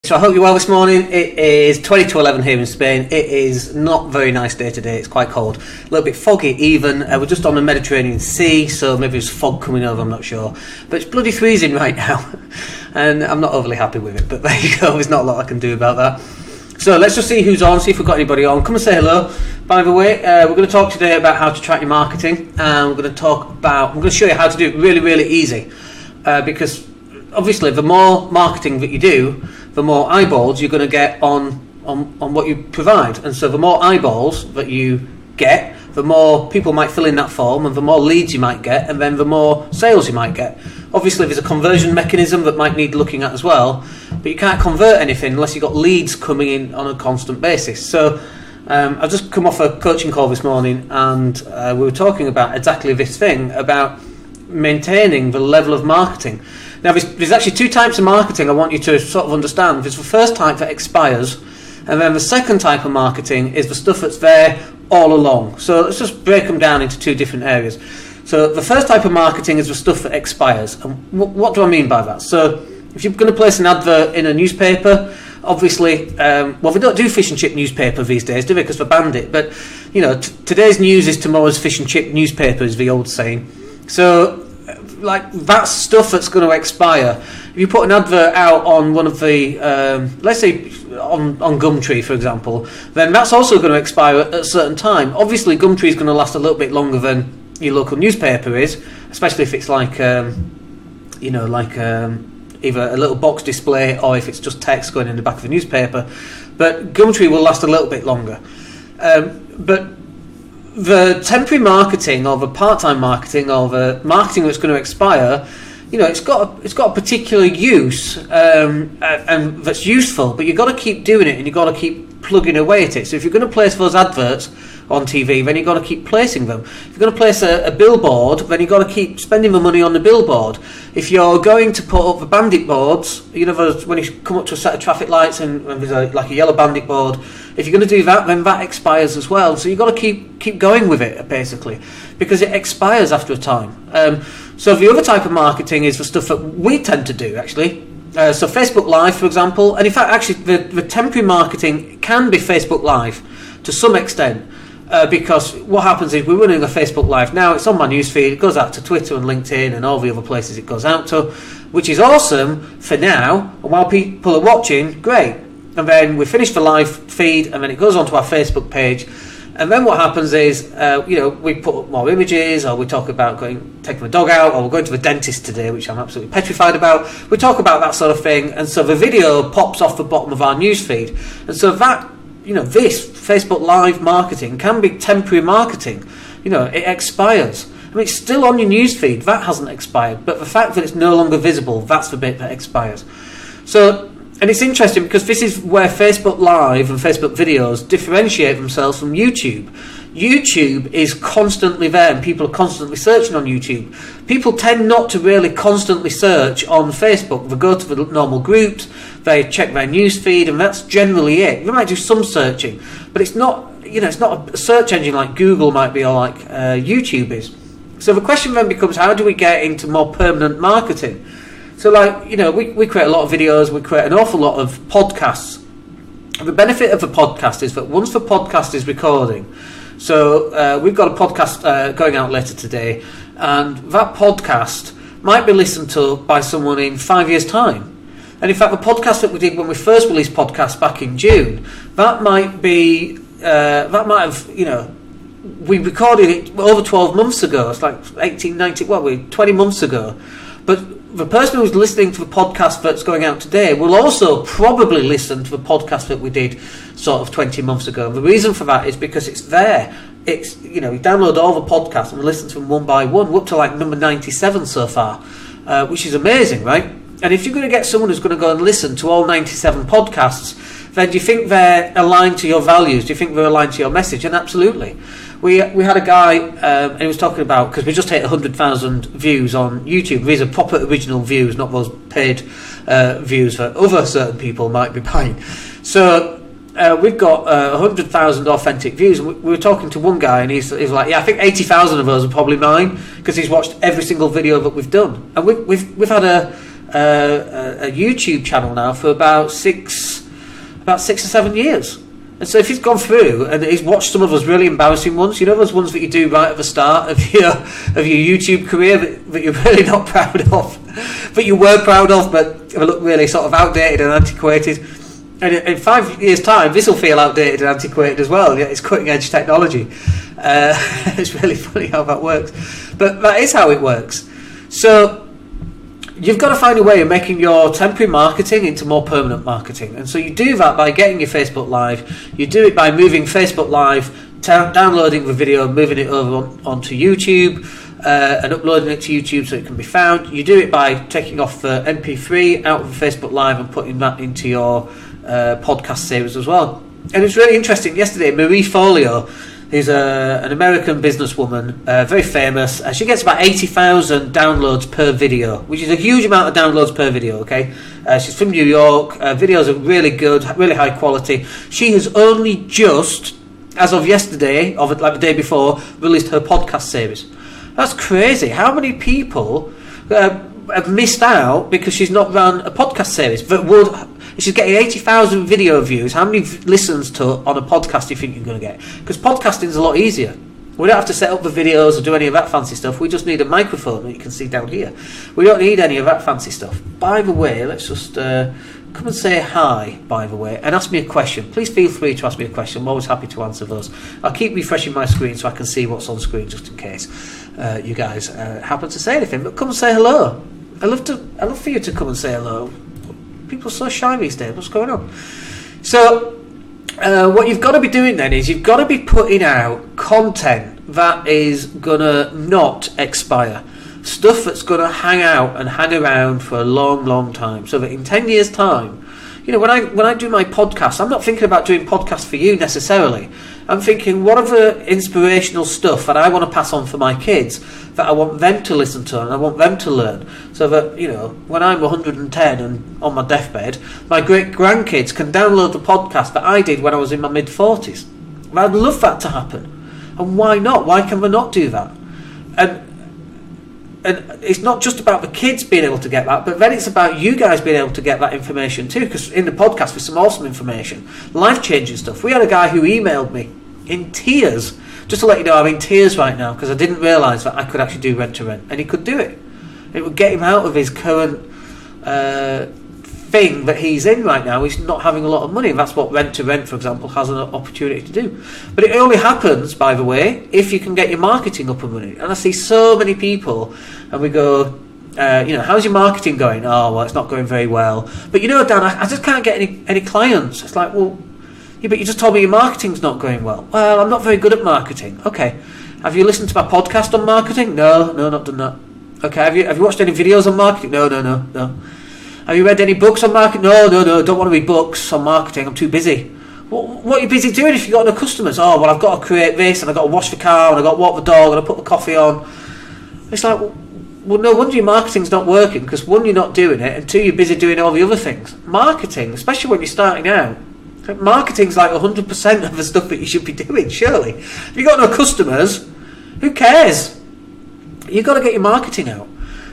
So I hope you're well this morning. It is 20 to 11 here in Spain. It is not a very nice day today. It's quite cold, a little bit foggy even. We're just on the Mediterranean Sea, so maybe there's fog coming over, I'm not sure. But it's bloody freezing right now, and I'm not overly happy with it. But there you go, there's not a lot I can do about that. So let's just see who's on, see if we've got anybody on. Come and say hello. By the way, we're going to talk today about how to track your marketing, and we're going to show you how to do it really, really easy. Because obviously the more marketing that you do, the more eyeballs you're going to get on what you provide. And so the more eyeballs that you get, the more people might fill in that form, and the more leads you might get, and then the more sales you might get. Obviously there's a conversion mechanism that might need looking at as well, but you can't convert anything unless you've got leads coming in on a constant basis. So I've just come off a coaching call this morning, and we were talking about exactly this thing, about maintaining the level of marketing. Now there's actually two types of marketing I want you to sort of understand. There's the first type that expires, and then the second type of marketing is the stuff that's there all along. So let's just break them down into two different areas. So the first type of marketing is the stuff that expires. And what do I mean by that? So if you're going to place an advert in a newspaper, obviously, well, they don't do fish and chip newspaper these days, do they? Because they banned it. But you know, today's news is tomorrow's fish and chip newspaper, is the old saying. So like, that's stuff that's going to expire. If you put an advert out on one of the, let's say on Gumtree, for example, then that's also going to expire at a certain time. Obviously, Gumtree is going to last a little bit longer than your local newspaper is, especially if it's like, either a little box display or if it's just text going in the back of a newspaper. But Gumtree will last a little bit longer. But the temporary marketing, or the part-time marketing, or the marketing that's going to expire, you know, it's got a particular use, and that's useful, but you've got to keep doing it, and you've got to keep plugging away at it. So if you're going to place those adverts on TV, then you've got to keep placing them. If you're going to place a billboard, then you've got to keep spending the money on the billboard. If you're going to put up the bandit boards, you know, when you come up to a set of traffic lights and there's a yellow bandit board, if you're going to do that, then that expires as well. So you've got to keep going with it, basically, because it expires after a time. So the other type of marketing is the stuff that we tend to do, actually. So Facebook Live, for example, and in fact, actually, the temporary marketing can be Facebook Live to some extent. Because what happens is we're running a Facebook Live now, it's on my newsfeed, it goes out to Twitter and LinkedIn and all the other places it goes out to, which is awesome for now, and while people are watching, great. And then we finish the live feed, and then it goes onto our Facebook page, and then what happens is, we put up more images, or we talk about taking the dog out, or we're going to the dentist today, which I'm absolutely petrified about. We talk about that sort of thing, and so the video pops off the bottom of our newsfeed, and so that, this Facebook Live marketing can be temporary marketing. It expires. I mean, it's still on your newsfeed. That hasn't expired. But the fact that it's no longer visible, that's the bit that expires. So, and it's interesting because this is where Facebook Live and Facebook videos differentiate themselves from YouTube. YouTube is constantly there, and people are constantly searching on YouTube. People tend not to really constantly search on Facebook. They go to the normal groups, they check their newsfeed, and that's generally it. They might do some searching, but it's not, it's not a search engine like Google might be, or like YouTube is. So the question then becomes, how do we get into more permanent marketing? So, we create a lot of videos, we create an awful lot of podcasts. And the benefit of the podcast is that once the podcast is recording, so we've got a podcast going out later today, and that podcast might be listened to by someone in 5 years' time. And in fact, the podcast that we did when we first released podcasts back in June, that might have, we recorded it over 12 months ago. It's like 20 months ago. But the person who's listening to the podcast that's going out today will also probably listen to the podcast that we did sort of 20 months ago. The reason for that is because it's there. It's, you download all the podcasts and we listen to them one by one. We're up to like number 97 so far, which is amazing, right? And if you're going to get someone who's going to go and listen to all 97 podcasts, then do you think they're aligned to your values? Do you think they're aligned to your message? And absolutely. We had a guy, and he was talking about, because we just hit 100,000 views on YouTube. These are proper original views, not those paid views that other certain people might be buying. So we've got 100,000 authentic views. We were talking to one guy, and he's like, yeah, I think 80,000 of those are probably mine, because he's watched every single video that we've done. And we've had a a YouTube channel now for about 6 or 7 years. And so if he's gone through and he's watched some of those really embarrassing ones, you know, those ones that you do right at the start of your YouTube career that you're really not proud of, but you were proud of, but they look really sort of outdated and antiquated. And in 5 years' time, this will feel outdated and antiquated as well. Yeah, it's cutting-edge technology. It's really funny how that works. But that is how it works. So you've got to find a way of making your temporary marketing into more permanent marketing. And so you do that by getting your Facebook Live. You do it by moving Facebook Live, downloading the video, moving it over onto YouTube, and uploading it to YouTube so it can be found. You do it by taking off the MP3 out of the Facebook Live and putting that into your podcast series as well. And it's really interesting. Yesterday, Marie Folio, who's an American businesswoman, very famous. She gets about 80,000 downloads per video, which is a huge amount of downloads per video, okay? She's from New York. Videos are really good, really high quality. She has only just, as of yesterday, like the day before, released her podcast series. That's crazy. How many people have missed out because she's not run a podcast series that would... She's getting 80,000 video views. How many listens on a podcast do you think you're going to get? Because podcasting is a lot easier. We don't have to set up the videos or do any of that fancy stuff. We just need a microphone that you can see down here. We don't need any of that fancy stuff. By the way, let's just come and say hi, by the way, and ask me a question. Please feel free to ask me a question. I'm always happy to answer those. I'll keep refreshing my screen so I can see what's on screen just in case you guys happen to say anything. But come and say hello. I'd love for you to come and say hello. People are so shy these days. What's going on? So what you've got to be doing then is you've got to be putting out content that is gonna not expire, stuff that's gonna hang out and hang around for a long time, so that in 10 years time, you know, when I do my podcast, I'm not thinking about doing podcasts for you necessarily. I'm thinking, what are the inspirational stuff that I want to pass on for my kids, that I want them to listen to and I want them to learn, so that, you know, when I'm 110 and on my deathbed, my great-grandkids can download the podcast that I did when I was in my mid-40s. I'd love that to happen. And why not? Why can we not do that? And it's not just about the kids being able to get that, but then it's about you guys being able to get that information too, because in the podcast there's some awesome information, life-changing stuff. We had a guy who emailed me in tears, just to let you know I'm in tears right now, because I didn't realise that I could actually do rent-to-rent, and he could do it. It would get him out of his current thing that he's in right now. He's not having a lot of money, and that's what rent-to-rent, for example, has an opportunity to do. But it only happens, by the way, if you can get your marketing up and running. And I see so many people, and we go, you know, how's your marketing going? Oh, well, it's not going very well. But you know, Dan, I just can't get any clients. It's like, well, yeah, but you just told me your marketing's not going well. Well, I'm not very good at marketing. Okay. Have you listened to my podcast on marketing? No, not done that. Okay. Have you watched any videos on marketing? No. Have you read any books on marketing? No, don't want to read books on marketing. I'm too busy. What are you busy doing if you've got no customers? Oh, well, I've got to create this, and I've got to wash the car, and I've got to walk the dog, and I put the coffee on. It's like, well, no wonder your marketing's not working, because one, you're not doing it, and two, you're busy doing all the other things. Marketing, especially when you're starting out, marketing's like 100% of the stuff that you should be doing, surely. If you've got no customers, who cares? You've got to get your marketing out.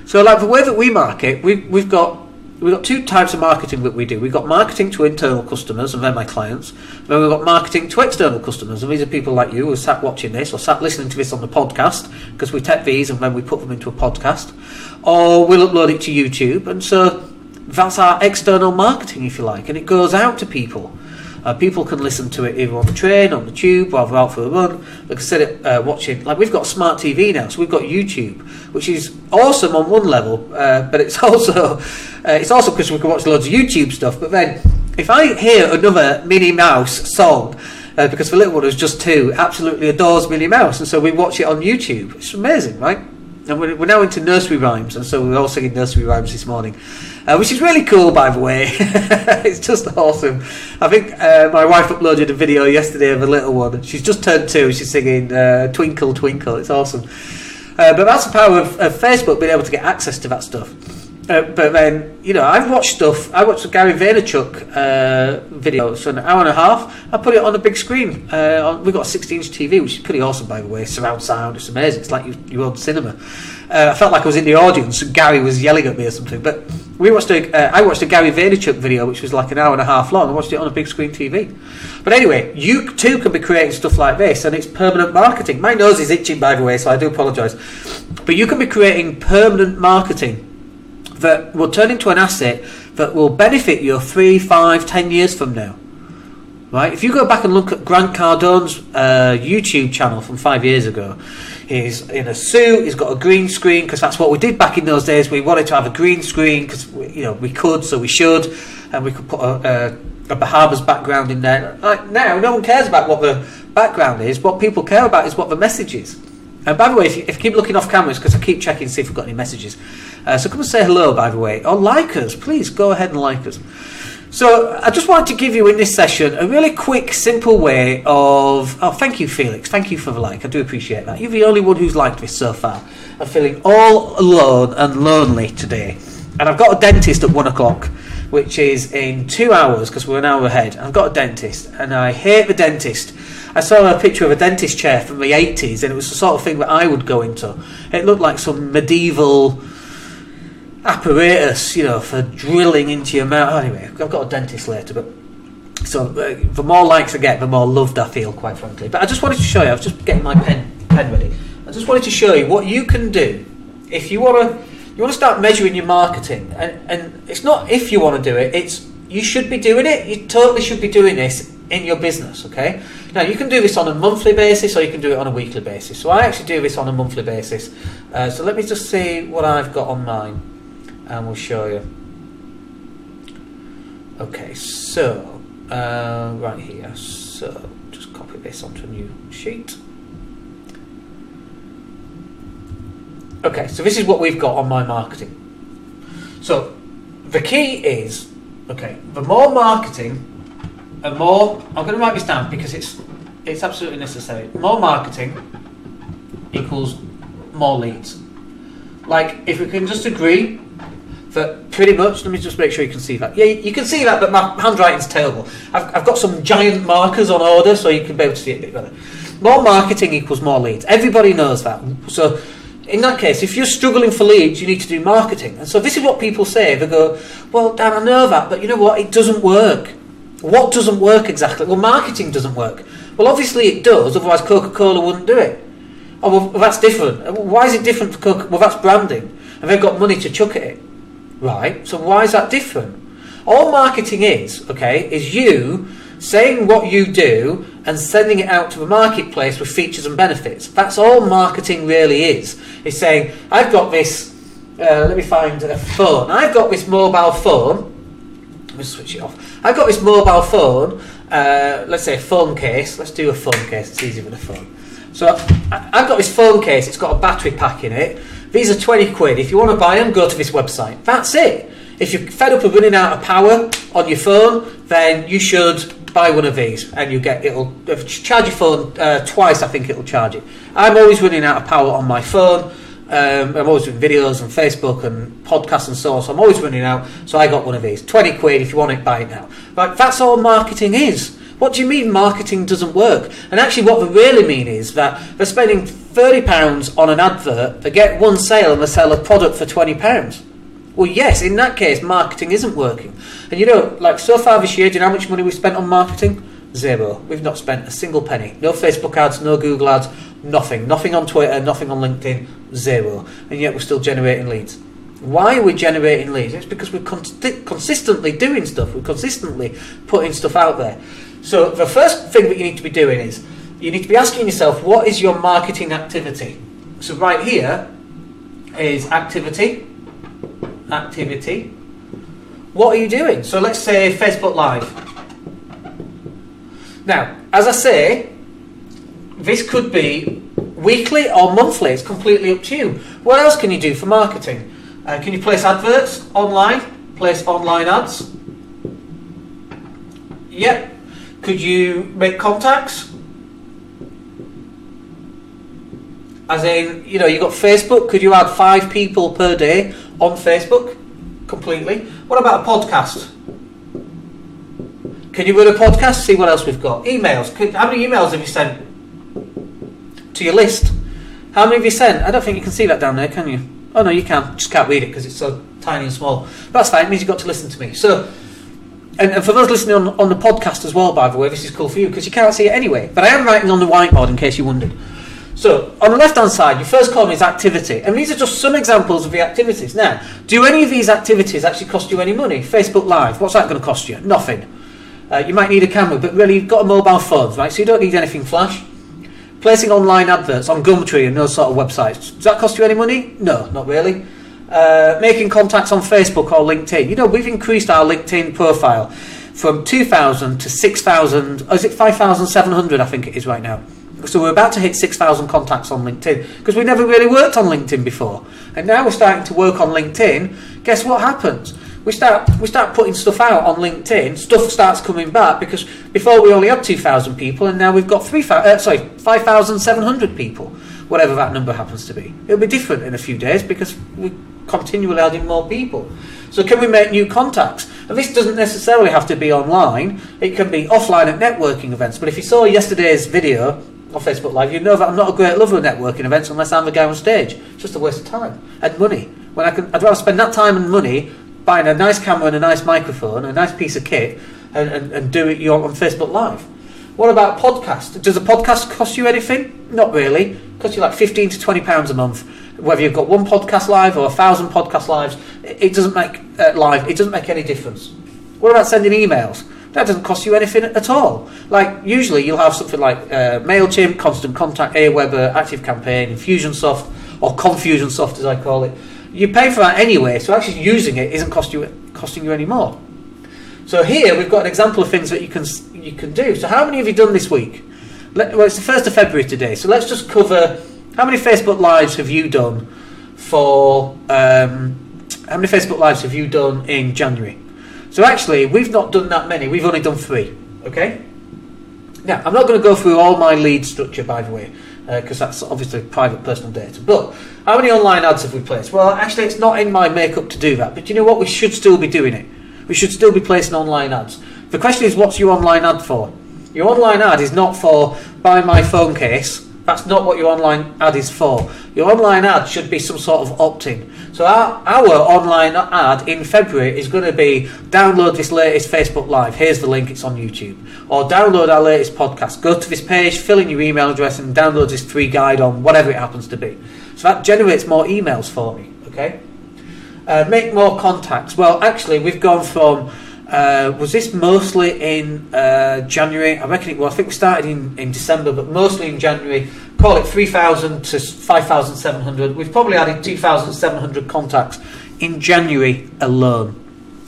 So, like, the way that we market, we've got two types of marketing that we do. We've got marketing to internal customers, and they're my clients. Then we've got marketing to external customers, and these are people like you who sat watching this or sat listening to this on the podcast, because we take these and then we put them into a podcast, or we'll upload it to YouTube. And so that's our external marketing, if you like, and it goes out to people. People can listen to it either on the train, on the tube, while they're out for a run. They can sit it watching. Like, we've got smart TV now, so we've got YouTube, which is awesome on one level, but it's also because we can watch loads of YouTube stuff. But then, if I hear another Minnie Mouse song, because the little one who's just 2 absolutely adores Minnie Mouse, and so we watch it on YouTube. It's amazing, right? And we're now into nursery rhymes, and so we're all singing nursery rhymes this morning, which is really cool, by the way. It's just awesome. I think my wife uploaded a video yesterday of a little one. She's just turned 2. She's singing Twinkle Twinkle. It's awesome. But that's the power of Facebook, being able to get access to that stuff. But then, you know, I've watched stuff. I watched a Gary Vaynerchuk video, so an hour and a half. I put it on a big screen. We've got a 60-inch TV, which is pretty awesome, by the way. Surround sound, it's amazing. It's like you own cinema. I felt like I was in the audience and Gary was yelling at me or something. But I watched a Gary Vaynerchuk video, which was like an hour and a half long. I watched it on a big screen TV. But anyway, you too can be creating stuff like this, and it's permanent marketing. My nose is itching, by the way, so I do apologise. But you can be creating permanent marketing that will turn into an asset that will benefit you 3, 5, 10 years from now. Right? If you go back and look at Grant Cardone's YouTube channel from 5 years ago, he's in a suit, he's got a green screen, because that's what we did back in those days. We wanted to have a green screen because we could, so we should, and we could put a Bahamas background in there. Like now, no one cares about what the background is. What people care about is what the message is. And by the way, if you keep looking off cameras, because I keep checking to see if we've got any messages, so come and say hello, by the way, or like us. Please go ahead and like us. So I just wanted to give you in this session a really quick, simple way of... Oh, thank you, Felix. Thank you for the like. I do appreciate that. You're the only one who's liked this so far. I'm feeling all alone and lonely today. And I've got a dentist at 1 o'clock, which is in 2 hours, because we're an hour ahead. I've got a dentist, and I hate the dentist. I saw a picture of a dentist chair from the 80s, and it was the sort of thing that I would go into. It looked like some medieval apparatus, for drilling into your mouth. Anyway, I've got a dentist later, but so the more likes I get, the more loved I feel, quite frankly. But I just wanted to show you, I was just getting my pen ready. I just wanted to show you what you can do if you want to start measuring your marketing. And it's not if you want to do it, it's you should be doing it. You totally should be doing this in your business, okay? Now, you can do this on a monthly basis, or you can do it on a weekly basis. So I actually do this on a monthly basis. So let me just see what I've got on mine, and we'll show you. Okay, so right here. So just copy this onto a new sheet. Okay, so this is what we've got on my marketing. So the key is, the more marketing and more, I'm going to write this down because it's absolutely necessary. More marketing equals more leads. Like, if we can just agree that pretty much, let me just make sure you can see that. Yeah, you can see that, but my handwriting's terrible. I've got some giant markers on order, so you can be able to see it a bit better. More marketing equals more leads. Everybody knows that. So in that case, if you're struggling for leads, you need to do marketing. And so this is what people say. They go, well, Dan, I know that, but you know what? It doesn't work. What doesn't work exactly? Well, marketing doesn't work. Well, obviously it does, otherwise Coca-Cola wouldn't do it. Oh, well, that's different. Why is it different for Coca? Well, that's branding, and they've got money to chuck at it. Right, so why is that different? All marketing is you saying what you do and sending it out to the marketplace with features and benefits. That's all marketing really is. It's saying, I've got this, let me find a phone. I've got this mobile phone. Let me switch it off. I've got this mobile phone, let's say a phone case. Let's do a phone case, it's easier with a phone. So I've got this phone case, it's got a battery pack in it. These are 20 quid. If you want to buy them, go to this website. That's it. If you're fed up of running out of power on your phone, then you should buy one of these, and it'll charge your phone twice. I think it'll charge it. I'm always running out of power on my phone. I'm always doing videos on Facebook and podcasts and so on. So I'm always running out. So I got one of these. 20 quid. If you want it, buy it now. Right? That's all marketing is. What do you mean marketing doesn't work? And actually what they really mean is that they're spending £30 on an advert, they get one sale and they sell a product for £20. Well, yes, in that case, marketing isn't working. And like so far this year, do you know how much money we've spent on marketing? Zero. We've not spent a single penny. No Facebook ads, no Google ads, nothing. Nothing on Twitter, nothing on LinkedIn, zero. And yet we're still generating leads. Why are we generating leads? It's because we're consistently doing stuff. We're consistently putting stuff out there. So the first thing that you need to be doing is you need to be asking yourself, what is your marketing activity? So right here is activity. What are you doing? So let's say Facebook Live. Now, as I say, this could be weekly or monthly. It's completely up to you. What else can you do for marketing? Can you place adverts online? Place online ads? Yep. Could you make contacts? As in, you've got Facebook. Could you add 5 people per day on Facebook? Completely. What about a podcast? Can you run a podcast? See what else we've got. Emails. How many emails have you sent to your list? How many have you sent? I don't think you can see that down there, can you? Oh no, you can't. Just can't read it because it's so tiny and small. But that's fine. It means you've got to listen to me. So, and for those listening on the podcast as well, by the way, this is cool for you because you can't see it anyway. But I am writing on the whiteboard in case you wondered. So, on the left-hand side, your first column is activity. And these are just some examples of the activities. Now, do any of these activities actually cost you any money? Facebook Live, what's that going to cost you? Nothing. You might need a camera, but really you've got a mobile phone, right? So you don't need anything flash. Placing online adverts on Gumtree and those sort of websites. Does that cost you any money? No, not really. Making contacts on Facebook or LinkedIn. You know, we've increased our LinkedIn profile from 2,000 to 6,000. Is it 5,700? I think it is right now. So we're about to hit 6,000 contacts on LinkedIn because we never really worked on LinkedIn before. And now we're starting to work on LinkedIn. Guess what happens? We start putting stuff out on LinkedIn. Stuff starts coming back because before we only had 2,000 people, and now we've got 5,700 people, whatever that number happens to be. It'll be different in a few days because we're continually adding more people. So can we make new contacts? And this doesn't necessarily have to be online. It can be offline at networking events. But if you saw yesterday's video on Facebook Live, you know that I'm not a great lover of networking events unless I'm the guy on stage. It's just a waste of time and money. When I'd rather spend that time and money buying a nice camera and a nice microphone, a nice piece of kit, and do it on Facebook Live. What about podcast? Does a podcast cost you anything? Not really. It costs you like £15 to £20 a month. Whether you've got one podcast live or 1,000 podcast lives, it doesn't make It doesn't make any difference. What about sending emails? That doesn't cost you anything at all. Like usually you'll have something like MailChimp, Constant Contact, Aweber, ActiveCampaign, Infusionsoft, or Confusionsoft as I call it. You pay for that anyway, so actually using it isn't costing you any more. So here we've got an example of things that you can do. So how many have you done this week? Well, it's the 1st of February today, so let's just cover how many Facebook Lives have you done for how many Facebook Lives have you done in January? So actually we've not done that many, we've only done 3. Okay? Now I'm not going to go through all my lead structure, by the way, because that's obviously private personal data. But how many online ads have we placed? Well, actually it's not in my makeup to do that, but you know what, we should still be doing it. We should still be placing online ads. The question is, what's your online ad for? Your online ad is not for buy my phone case. That's not what your online ad is for. Your online ad should be some sort of opt-in. So our online ad in February is going to be download this latest Facebook Live. Here's the link, it's on YouTube. Or download our latest podcast. Go to this page, fill in your email address and download this free guide on whatever it happens to be. So that generates more emails for me. Okay. Make more contacts. Well, actually we've gone from was this mostly in January? I reckon it was. I think we started in December, but mostly in January. Call it 3,000 to 5,700. We've probably added 2,700 contacts in January alone.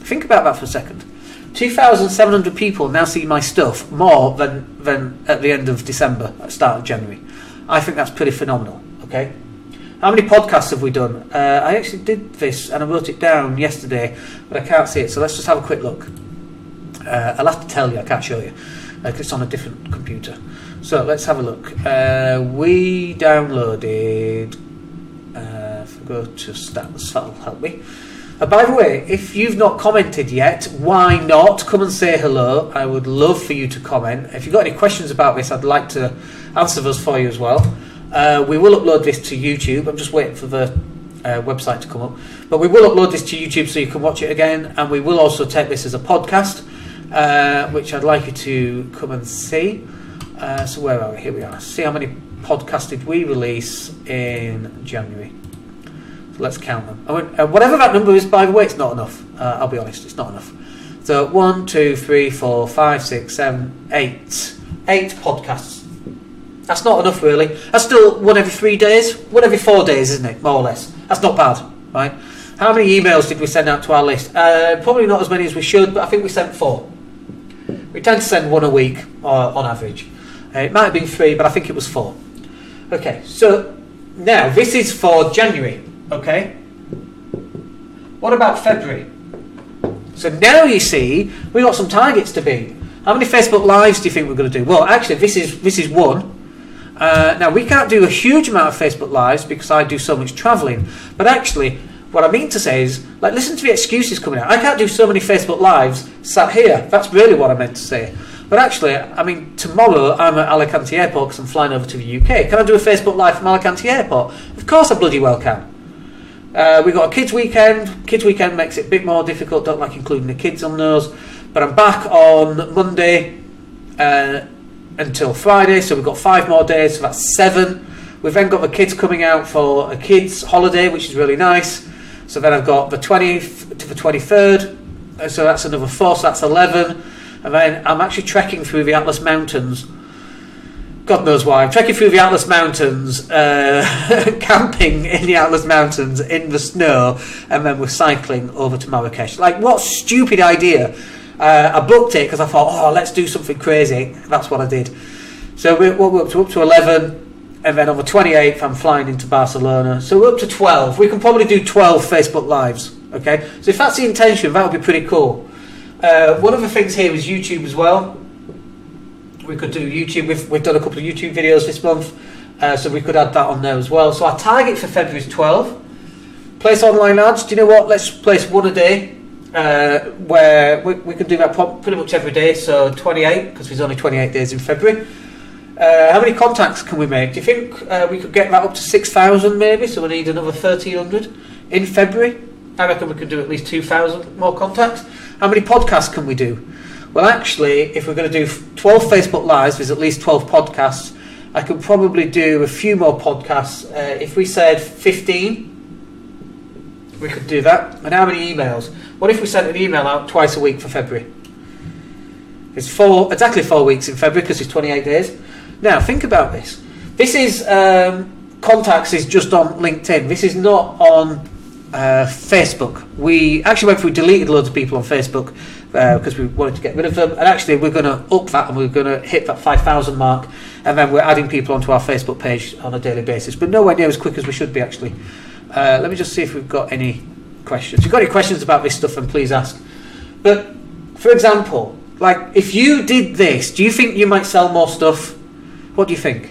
Think about that for a second. 2,700 people now see my stuff more than at the end of December, at the start of January. I think that's pretty phenomenal. Okay. How many podcasts have we done? I actually did this and I wrote it down yesterday, but I can't see it. So let's just have a quick look. I'll have to tell you, I can't show you, because it's on a different computer. So let's have a look. We downloaded, if I go to stats, that'll help me. By the way, if you've not commented yet, why not? Come and say hello. I would love for you to comment. If you've got any questions about this, I'd like to answer those for you as well. We will upload this to YouTube. I'm just waiting for the website to come up. But we will upload this to YouTube so you can watch it again. And we will also take this as a podcast, which I'd like you to come and see. So where are we? Here we are. See how many podcasts did we release in January. So let's count them. Whatever that number is, by the way, it's not enough. I'll be honest, it's not enough. So 1, 2, 3, 4, 5, 6, 7, 8. 8 podcasts. That's not enough, really. That's still one every 3 days, one every 4 days, isn't it? More or less. That's not bad, right? How many emails did we send out to our list? Probably not as many as we should, but I think we sent 4. We tend to send 1 a week on average. It might have been 3, but I think it was 4. Okay, so now this is for January. Okay. What about February? So now you see we've got some targets to beat. How many Facebook Lives do you think we're going to do? Well, actually, this is one. Now, we can't do a huge amount of Facebook Lives because I do so much travelling. But actually, what I mean to say is, like, listen to the excuses coming out. I can't do so many Facebook Lives sat here. That's really what I meant to say. But actually, I mean, tomorrow I'm at Alicante Airport because I'm flying over to the UK. Can I do a Facebook Live from Alicante Airport? Of course I bloody well can. We got a kids weekend. Kids weekend makes it a bit more difficult. Don't like including the kids on those. But I'm back on Monday until Friday, so we've got 5 more days, so that's 7. We've then got the kids coming out for a kids holiday, which is really nice. So then I've got the 20th to the 23rd, so that's another 4, so that's 11. And then I'm actually trekking through the Atlas Mountains. God knows why. I'm trekking through the Atlas Mountains, camping in the Atlas Mountains in the snow, and then we're cycling over to Marrakesh. Like, what stupid idea. I booked it because I thought, oh, let's do something crazy. That's what I did. So we're up to 11, and then on the 28th I'm flying into Barcelona. So we're up to 12. We can probably do 12 Facebook Lives. Okay, so if that's the intention, that would be pretty cool. One of the things here is YouTube as well. We could do YouTube. We've done a couple of YouTube videos this month, so we could add that on there as well. So our target for February is 12. Place online ads. Do you know what? Let's place one a day, where we can do that pretty much every day. So 28, because there's only 28 days in February. How many contacts can we make? Do you think we could get that up to 6,000 maybe? So we need another 1,300 in February. I reckon we could do at least 2,000 more contacts. How many podcasts can we do? Well, actually, if we're going to do 12 Facebook Lives, there's at least 12 podcasts. I could probably do a few more podcasts. If we said 15, we could do that. And how many emails? What if we sent an email out twice a week for February? It's exactly 4 weeks in February because it's 28 days. Now, think about this. This is contacts is just on LinkedIn. This is not on Facebook. We actually deleted loads of people on Facebook because we wanted to get rid of them, and actually we're going to up that, and we're going to hit that 5,000 mark, and then we're adding people onto our Facebook page on a daily basis, but nowhere near as quick as we should be actually. Let me just see if we've got any questions. If you've got any questions about this stuff, then please ask. But for example, like if you did this, do you think you might sell more stuff? What do you think?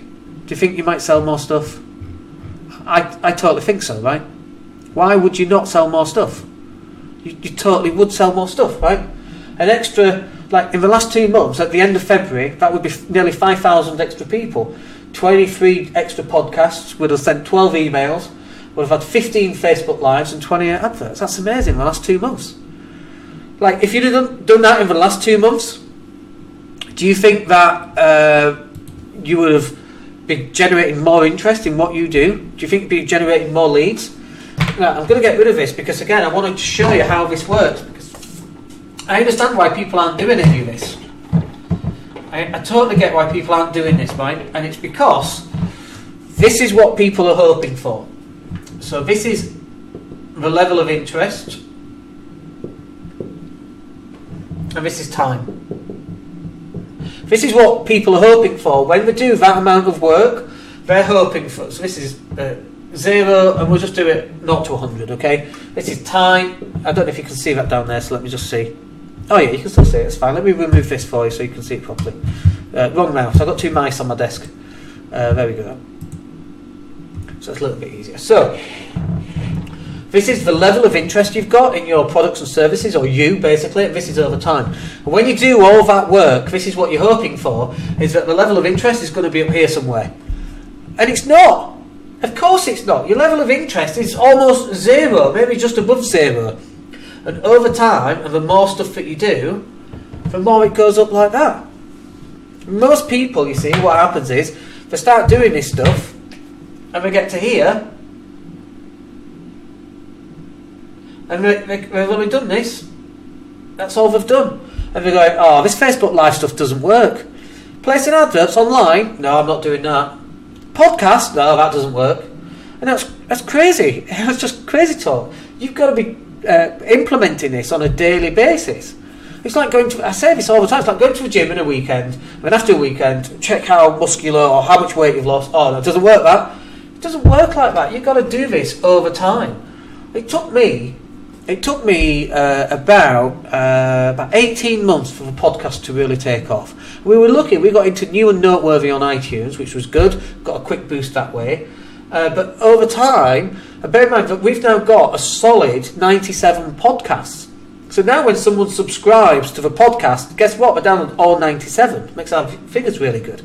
Do you think you might sell more stuff? I totally think so, right? Why would you not sell more stuff? You totally would sell more stuff, right? An extra, like in the last 2 months, at the end of February, that would be nearly 5,000 extra people. 23 extra podcasts, would have sent 12 emails, would have had 15 Facebook Lives and 28 adverts. That's amazing in the last 2 months. Like, if you'd have done that in the last 2 months, do you think that you would have been generating more interest in what you do? Do you think you'd be generating more leads? Now, I'm going to get rid of this because, again, I wanted to show you how this works. Because I understand why people aren't doing any of this. I totally get why people aren't doing this, right? And it's because this is what people are hoping for. So this is the level of interest, and this is time. This is what people are hoping for. When they do that amount of work, they're hoping for. So this is 0, and we'll just do it 0 to 100, okay? This is time. I don't know if you can see that down there, so let me just see. Oh yeah, you can still see it, it's fine. Let me remove this for you so you can see it properly. Wrong mouse, I've got 2 mice on my desk. There we go. So it's a little bit easier. So, this is the level of interest you've got in your products and services, or you, basically. This is over time. And when you do all that work, this is what you're hoping for, is that the level of interest is going to be up here somewhere. And it's not. Of course it's not. Your level of interest is almost 0, maybe just above 0. And over time, and the more stuff that you do, the more it goes up like that. Most people, you see, what happens is, they start doing this stuff, and they get to here, and they've only done this. That's all they've done. And they're going, oh, this Facebook Live stuff doesn't work. Placing adverts online? No, I'm not doing that. Podcast? No, that doesn't work. And that's crazy. That's just crazy talk. You've got to be implementing this on a daily basis. It's like going to, I say this all the time, it's like going to a gym in a weekend, and then after a weekend, check how muscular or how much weight you've lost. Oh, no, it doesn't work that. It doesn't work like that. You've got to do this over time. It took me about 18 months for the podcast to really take off. We were lucky, we got into new and noteworthy on iTunes, which was good, got a quick boost that way. But over time, bear in mind that we've now got a solid 97 podcasts. So now when someone subscribes to the podcast, guess what? We're down on all 97. Makes our figures really good.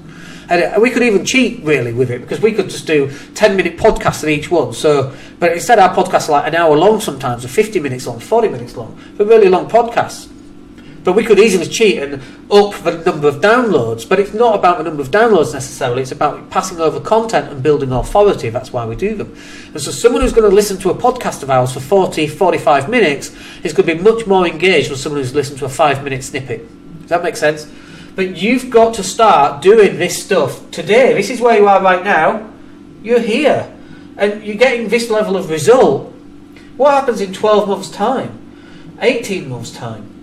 And we could even cheat really with it, because we could just do 10-minute podcasts in each one. So, but instead our podcasts are like an hour long sometimes, or 50 minutes long, 40 minutes long, but really long podcasts. But we could easily cheat and up the number of downloads. But it's not about the number of downloads necessarily. It's about passing over content and building authority. That's why we do them. And so someone who's going to listen to a podcast of ours for 40, 45 minutes is going to be much more engaged than someone who's listened to a 5-minute snippet. Does that make sense? But you've got to start doing this stuff today. This is where you are right now. You're here. And you're getting this level of result. What happens in 12 months' time? 18 months' time?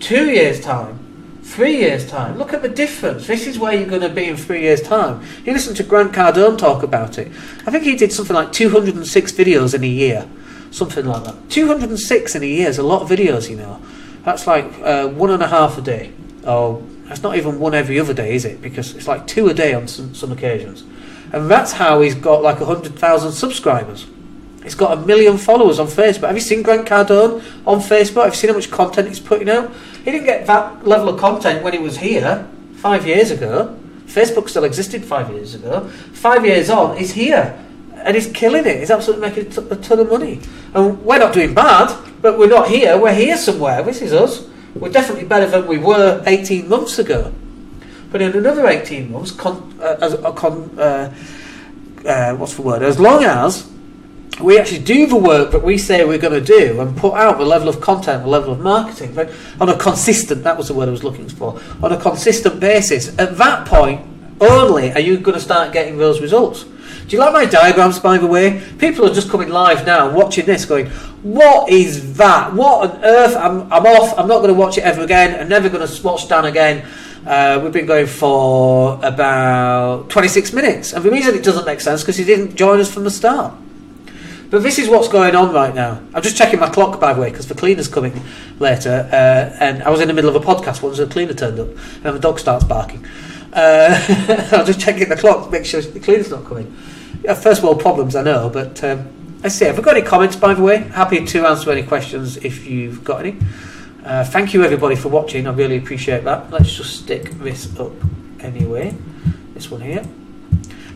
2 years' time, 3 years' time. Look at the difference. This is where you're going to be in 3 years' time. You listen to Grant Cardone talk about it. I think he did something like 206 videos in a year. Something like that. 206 in a year is a lot of videos, you know. That's like 1.5 a day. Or that's not even one every other day, is it? Because it's like 2 a day on some occasions. And that's how he's got like 100,000 subscribers. He's got 1 million followers on Facebook. Have you seen Grant Cardone on Facebook? Have you seen how much content he's putting out? He didn't get that level of content when he was here 5 years ago. Facebook still existed 5 years ago. 5 years on, he's here. And he's killing it. He's absolutely making a ton of money. And we're not doing bad, but we're not here. We're here somewhere. This is us. We're definitely better than we were 18 months ago. But in another 18 months, as long as we actually do the work that we say we're going to do and put out the level of content, the level of marketing, right, on a consistent, that was the word I was looking for, on a consistent basis, at that point only are you going to start getting those results. Do you like my diagrams, by the way? People are just coming live now and watching this going, what is that? What on earth? I'm off. I'm not going to watch it ever again. I'm never going to watch Dan again. We've been going for about 26 minutes. And the reason it doesn't make sense is because he didn't join us from the start. But this is what's going on right now. I'm just checking my clock, by the way, because the cleaner's coming later. And I was in the middle of a podcast once the cleaner turned up and the dog starts barking. I'm just checking the clock to make sure the cleaner's not coming. First world problems, I know, but let's see. Have we got any comments, by the way? Happy to answer any questions if you've got any. Thank you, everybody, for watching. I really appreciate that. Let's just stick this up anyway. This one here.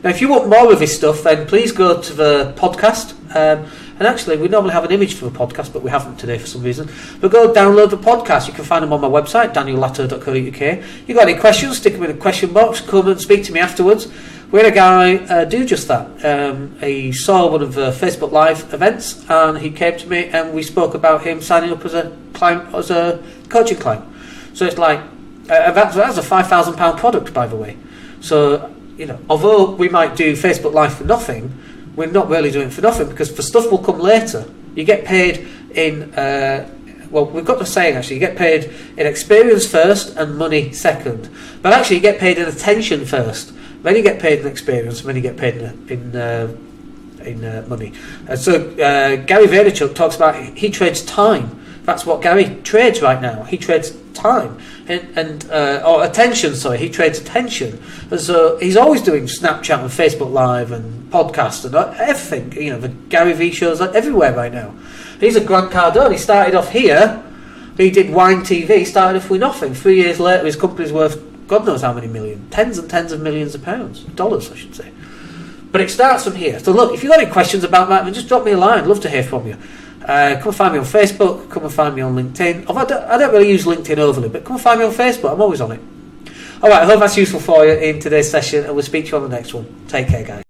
Now, if you want more of this stuff, then please go to the podcast. And actually, we normally have an image for the podcast, but we haven't today for some reason. But go download the podcast. You can find them on my website, daniellatto.co.uk. You got any questions, stick them in the question box. Come and speak to me afterwards. We had a guy do just that. He saw one of the Facebook Live events, and he came to me, and we spoke about him signing up as a client, as a coaching client. So it's like, that's a £5,000 product, by the way. So, you know, although we might do Facebook Live for nothing, we're not really doing it for nothing, because the stuff will come later. You get paid in, well, we've got the saying actually, you get paid in experience first and money second. But actually you get paid in attention first, then you get paid in experience, and then you get paid in money. So Gary Vaynerchuk talks about, he trades time. That's what Gary trades right now. He trades time or attention. Sorry, he trades attention. And so he's always doing Snapchat and Facebook Live and podcasts and everything. You know, the Gary V shows are everywhere right now. He's a Grant Cardone. He started off here. He did Wine TV. He started off with nothing. 3 years later, his company's worth God knows how many million, tens and tens of millions of pounds, dollars, I should say. But it starts from here. So look, if you've got any questions about that, then just drop me a line. I'd love to hear from you. Come and find me on Facebook. Come and find me on LinkedIn. I don't really use LinkedIn overly, but come and find me on Facebook. I'm always on it. All right, I hope that's useful for you in today's session, and we'll speak to you on the next one. Take care, guys.